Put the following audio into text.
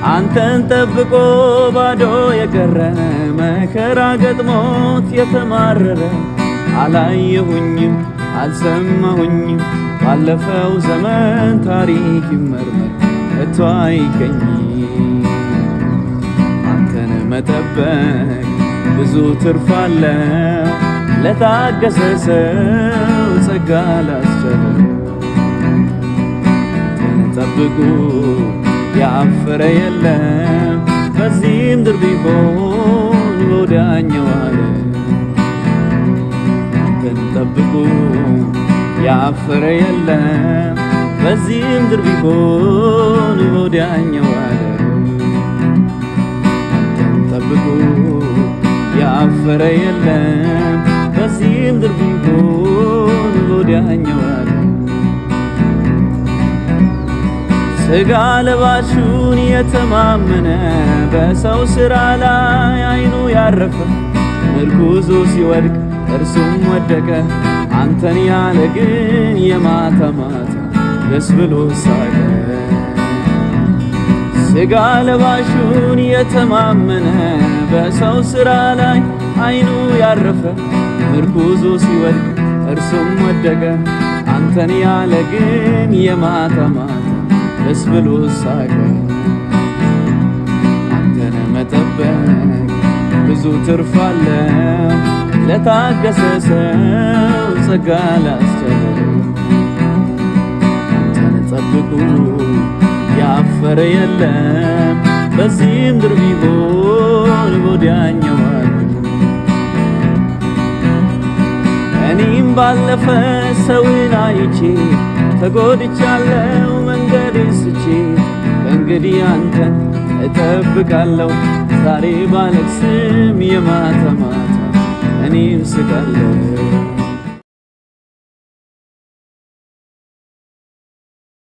አንተን ጠብቆ ባዶ የቀረ መከራ ገጥሞት የተማረረ አላየሁኝም አልሰማሁኝም ባለፈው ዘመን ታሪክ ይመርመር ከቶ አይገኝ አንተን መጠበቅ ብዙ ትርፍ አለው ለታገሰ ሰው ጸጋ ላስችለው አንተን ጠብቁ ያፈረ የለም በዚህ ምድር ቢሆን በወዲያኛው ዓለም አንተን ጠብቁ ያፈረ የለም በዚህ ምድር ቢሆን በወዲያኛው ዓለም አንተን ጠብቁ ያፈረ የለም በዚህ ምድር ቢሆን በወዲያኛው ዓለም ሥጋ ለባሹን የተማመነ በሰው ሥራ ላይ አይኑ ያረፈ ምርኩዙ ሲወድቅ እርሱም ወደቀ አንተን ያለ ግን የማታ ማታ ደስ ብሎ ሳቀ ሥጋ ለባሹን የተማመነ በሰው ሥራ ላይ አይኑ ያረፈ ምርኩዙ ሲወድቅ እርሱም ወደቀ አንተን ያለ ግን የማታ ማታ ደስ ብሎ ሳቀ አንተን መጠበቅ ብዙ ትርፍ አለው ለታገሰ ሰው ጸጋ ላስችለው አንተን ጠብቁ ያፈረ የለም በዚህ ምድር ቢሆን በወዲያኛው ዓለም እኔም ባለፈ ሰውን አይቼ ተጎድቻለሁ መንገድ ስቼ ከእንግዲህ አንተን እጠብቃለሁ ዛሬ ባለቅስም የማታ ማታ እኔም ስቃለሁ